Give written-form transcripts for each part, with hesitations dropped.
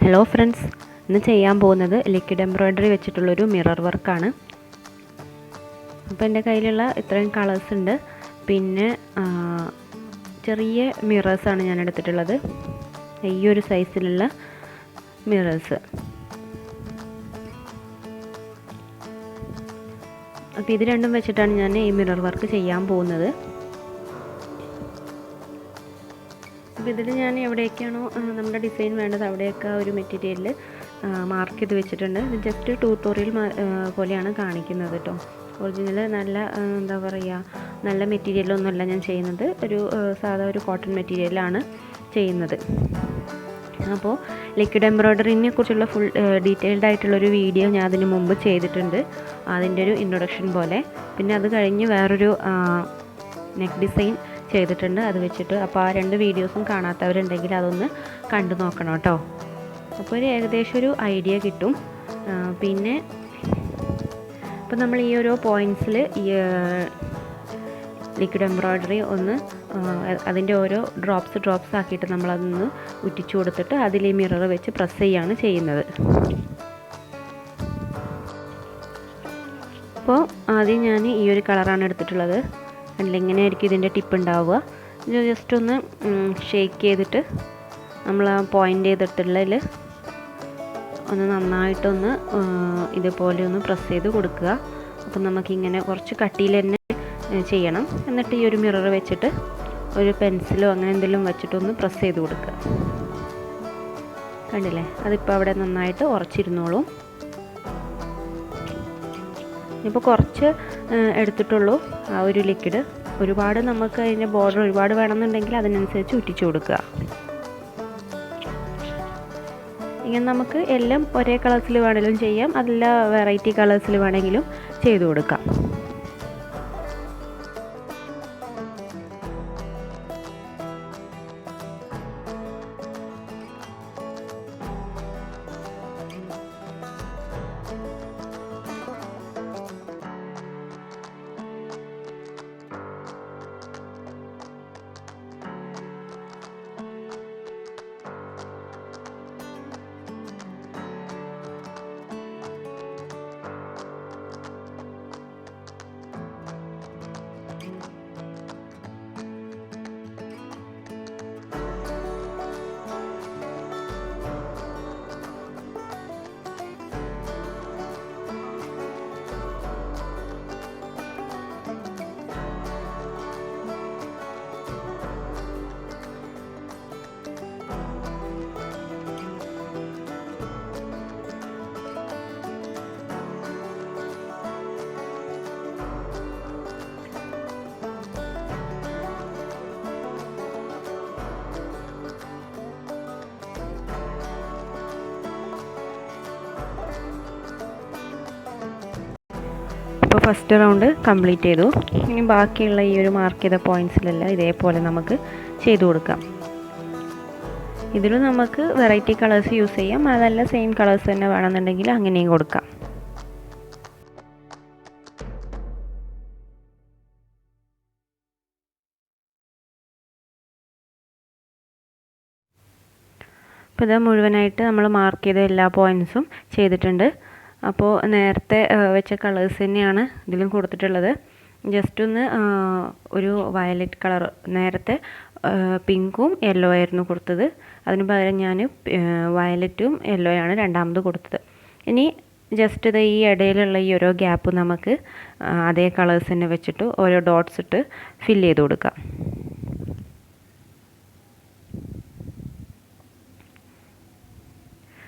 Hello friends, ഇന്ന് ചെയ്യാൻ പോകുന്നത് ലിക്വിഡ് എംബ്രോയ്ഡറി വെച്ചിട്ടുള്ളൊരു മിറർ വർക്കാണ്. അപ്പോൾ എൻ്റെ കയ്യിലുള്ള ഇത്രയും കളേഴ്സ് ഉണ്ട്. പിന്നെ ചെറിയ മിറേഴ്സാണ് ഞാൻ എടുത്തിട്ടുള്ളത്, ഈ ഒരു സൈസിലുള്ള മിറേഴ്സ്. അപ്പോൾ ഇത് രണ്ടും വെച്ചിട്ടാണ് ഞാൻ ഈ മിറർ വർക്ക് ചെയ്യാൻ പോകുന്നത്. അപ്പോൾ ഇതിൽ ഞാൻ എവിടെയൊക്കെയാണോ നമ്മുടെ ഡിസൈൻ വേണ്ടത് അവിടെയൊക്കെ ഒരു മെറ്റീരിയലിൽ മാർക്ക് ചെയ്ത് വെച്ചിട്ടുണ്ട്. ഇത് ജസ്റ്റ് ട്യൂട്ടോറിയൽ പോലെയാണ് കാണിക്കുന്നത് കേട്ടോ. ഒറിജിനൽ നല്ല എന്താ പറയുക, നല്ല മെറ്റീരിയലൊന്നുമല്ല ഞാൻ ചെയ്യുന്നത്. ഒരു സാധാ ഒരു കോട്ടൺ മെറ്റീരിയലാണ് ചെയ്യുന്നത്. അപ്പോൾ ലിക്വിഡ് എംബ്രോയ്ഡറിനെ കുറിച്ചുള്ള ഫുൾ ഡീറ്റെയിൽഡ് ആയിട്ടുള്ളൊരു വീഡിയോ ഞാൻ അതിന് മുമ്പ് ചെയ്തിട്ടുണ്ട്, അതിൻ്റെ ഒരു ഇൻട്രൊഡക്ഷൻ പോലെ. പിന്നെ അത് കഴിഞ്ഞ് വേറൊരു നെക്ക് ഡിസൈൻ ചെയ്തിട്ടുണ്ട്, അത് വെച്ചിട്ട്. അപ്പോൾ ആ രണ്ട് വീഡിയോസും കാണാത്തവരുണ്ടെങ്കിൽ അതൊന്ന് കണ്ടു നോക്കണം കേട്ടോ. അപ്പോൾ ഒരു ഏകദേശം ഒരു ഐഡിയ കിട്ടും. പിന്നെ ഇപ്പോൾ നമ്മൾ ഈ ഓരോ പോയിൻറ്റ്സിൽ ഈ ലിക്വിഡ് എംബ്രോയ്ഡറി ഒന്ന് അതിൻ്റെ ഓരോ ഡ്രോപ്സ് ആക്കിയിട്ട് നമ്മളതൊന്ന് ഉറ്റിച്ചു കൊടുത്തിട്ട് അതിൽ ഈ മിറർ വെച്ച് പ്രസ് ചെയ്യുകയാണ് ചെയ്യുന്നത്. അപ്പോൾ ആദ്യം ഞാൻ ഈ ഒരു കളറാണ് എടുത്തിട്ടുള്ളത്. അല്ല, ഇങ്ങനെയായിരിക്കും ഇതിൻ്റെ ടിപ്പ് ഉണ്ടാവുക. ഇത് ജസ്റ്റ് ഒന്ന് ഷേക്ക് ചെയ്തിട്ട് നമ്മൾ ആ പോയിൻ്റ് ചെയ്തിട്ടുള്ളതിൽ ഒന്ന് നന്നായിട്ടൊന്ന് ഇതുപോലെ ഒന്ന് പ്രസ് ചെയ്ത് കൊടുക്കുക. അപ്പം നമുക്കിങ്ങനെ കുറച്ച് കട്ടിയിൽ തന്നെ ചെയ്യണം. എന്നിട്ട് ഈ ഒരു മിറർ വെച്ചിട്ട് ഒരു പെൻസിലോ അങ്ങനെ എന്തെങ്കിലും വെച്ചിട്ടൊന്ന് പ്രസ് ചെയ്ത് കൊടുക്കുക. കണ്ടില്ലേ, അതിപ്പോൾ അവിടെ നന്നായിട്ട് ഉറച്ചിരുന്നോളും. ഇപ്പോൾ കുറച്ച് എടുത്തിട്ടുള്ളൂ ആ ഒരു ലിക്വിഡ്. ഒരുപാട് നമുക്ക് അതിൻ്റെ ബോർഡർ ഒരുപാട് വേണമെന്നുണ്ടെങ്കിൽ അതിനനുസരിച്ച് ഉറ്റിച്ചു കൊടുക്കുക. ഇങ്ങനെ നമുക്ക് എല്ലാം ഒരേ കളേഴ്സിൽ വേണമെങ്കിലും ചെയ്യാം, അതല്ല വെറൈറ്റി കളേഴ്സിൽ വേണമെങ്കിലും ചെയ്തു കൊടുക്കാം. ഇപ്പോൾ ഫസ്റ്റ് റൗണ്ട് കംപ്ലീറ്റ് ചെയ്തു. ഇനി ബാക്കിയുള്ള ഈ ഒരു മാർക്ക് ചെയ്ത പോയിൻറ്റ്സിലെല്ലാം ഇതേപോലെ നമുക്ക് ചെയ്തു കൊടുക്കാം. ഇതിലും നമുക്ക് വെറൈറ്റി കളേഴ്സ് യൂസ് ചെയ്യാം, അതല്ല സെയിം കളേഴ്സ് തന്നെ വേണമെന്നുണ്ടെങ്കിൽ അങ്ങനെയും കൊടുക്കാം. അപ്പോൾ ഇത് മുഴുവനായിട്ട് നമ്മൾ മാർക്ക് ചെയ്ത എല്ലാ പോയിൻറ്റ്സും ചെയ്തിട്ടുണ്ട്. അപ്പോൾ നേരത്തെ വെച്ച കളേഴ്സ് തന്നെയാണ് ഇതിലും കൊടുത്തിട്ടുള്ളത്. ജസ്റ്റ് ഒന്ന് ഒരു വയലറ്റ് കളർ, നേരത്തെ പിങ്കും യെല്ലോ ആയിരുന്നു കൊടുത്തത്, അതിന് പകരം ഞാൻ വയലറ്റും യെല്ലോയാണ് രണ്ടാമത് കൊടുത്തത്. ഇനി ജസ്റ്റ് ഇത് ഈ ഇടയിലുള്ള ഈ ഓരോ ഗ്യാപ്പ് നമുക്ക് അതേ കളേഴ്സ് തന്നെ വെച്ചിട്ട് ഓരോ ഡോട്ട്സ് ഇട്ട് ഫില്ല് ചെയ്ത് കൊടുക്കാം.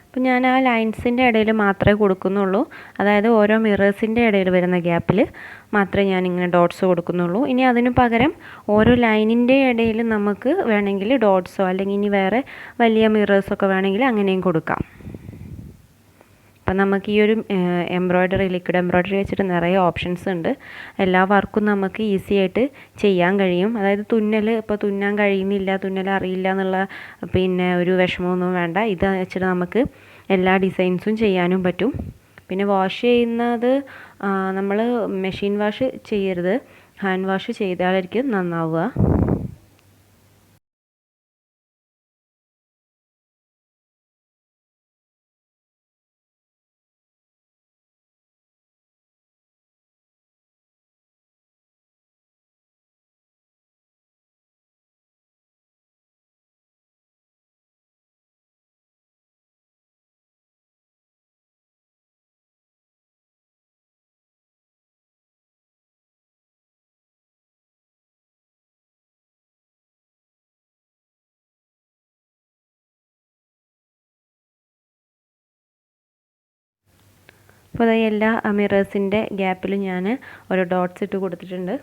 അപ്പോൾ ഞാൻ ആ ലൈൻസിൻ്റെ ഇടയിൽ മാത്രമേ കൊടുക്കുന്നുള്ളൂ, അതായത് ഓരോ മിറേഴ്സിൻ്റെ ഇടയിൽ വരുന്ന ഗ്യാപ്പിൽ മാത്രമേ ഞാൻ ഇങ്ങനെ ഡോട്ട്സ് കൊടുക്കുന്നുള്ളൂ. ഇനി അതിന് പകരം ഓരോ ലൈനിൻ്റെ ഇടയിൽ നമുക്ക് വേണമെങ്കിൽ ഡോട്ട്സോ അല്ലെങ്കിൽ ഇനി വേറെ വലിയ മിറേഴ്സൊക്കെ വേണമെങ്കിൽ അങ്ങനെയും കൊടുക്കാം. അപ്പം നമുക്ക് ഈ ഒരു എംബ്രോയ്ഡറി, ലിക്വിഡ് എംബ്രോയ്ഡറി വെച്ചിട്ട് നിറയെ ഓപ്ഷൻസ് ഉണ്ട്. എല്ലാ വർക്കും നമുക്ക് ഈസി ആയിട്ട് ചെയ്യാൻ കഴിയും. അതായത് തുന്നൽ ഇപ്പോൾ തുന്നാൻ കഴിയുന്നില്ല, തുന്നൽ അറിയില്ല എന്നുള്ള പിന്നെ ഒരു വിഷമമൊന്നും വേണ്ട. ഇത് വെച്ചിട്ട് നമുക്ക് എല്ലാ ഡിസൈൻസും ചെയ്യാനും പറ്റും. പിന്നെ വാഷ് ചെയ്യുന്നത് നമ്മൾ മെഷീൻ വാഷ് ചെയ്യരുത്, ഹാൻഡ് വാഷ് ചെയ്താലായിരിക്കും നന്നാവുക. അപ്പോൾ അത് എല്ലാ മിറേഴ്സിൻ്റെ ഗ്യാപ്പിലും ഞാൻ ഓരോ ഡോട്ട്സ് ഇട്ട് കൊടുത്തിട്ടുണ്ട്.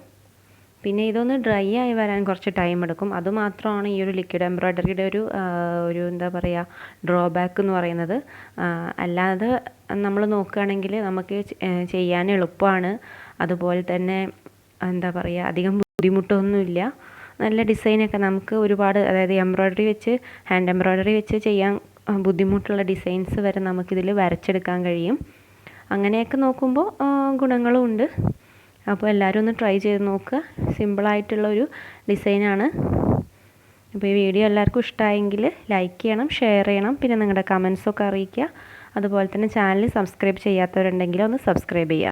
പിന്നെ ഇതൊന്ന് ഡ്രൈ ആയി വരാൻ കുറച്ച് ടൈം എടുക്കും. അതുമാത്രമാണ് ഈ ഒരു ലിക്വിഡ് എംബ്രോയ്ഡറിയുടെ ഒരു എന്താ പറയുക ഡ്രോബാക്ക് എന്ന് പറയുന്നത്. അല്ലാതെ നമ്മൾ നോക്കുകയാണെങ്കിൽ നമുക്ക് ചെയ്യാൻ എളുപ്പമാണ്. അതുപോലെ തന്നെ എന്താ പറയുക അധികം ബുദ്ധിമുട്ടൊന്നുമില്ല. നല്ല ഡിസൈനൊക്കെ നമുക്ക് ഒരുപാട്, അതായത് എംബ്രോയ്ഡറി വെച്ച് ഹാൻഡ് എംബ്രോയ്ഡറി വെച്ച് ചെയ്യാൻ ബുദ്ധിമുട്ടുള്ള ഡിസൈൻസ് വരെ നമുക്കിതിൽ വരച്ചെടുക്കാൻ കഴിയും. അങ്ങനെയൊക്കെ നോക്കുമ്പോൾ ഗുണങ്ങളും ഉണ്ട്. അപ്പോൾ എല്ലാവരും ഒന്ന് ട്രൈ ചെയ്ത് നോക്കുക. സിമ്പിളായിട്ടുള്ളൊരു ഡിസൈനാണ്. അപ്പോൾ ഈ വീഡിയോ എല്ലാവർക്കും ഇഷ്ടമായെങ്കിൽ ലൈക്ക് ചെയ്യണം, ഷെയർ ചെയ്യണം, പിന്നെ നിങ്ങളുടെ കമൻസൊക്കെ അറിയിക്കുക. അതുപോലെ തന്നെ ചാനൽ സബ്സ്ക്രൈബ് ചെയ്യാത്തവരുണ്ടെങ്കിൽ ഒന്ന് സബ്സ്ക്രൈബ് ചെയ്യുക.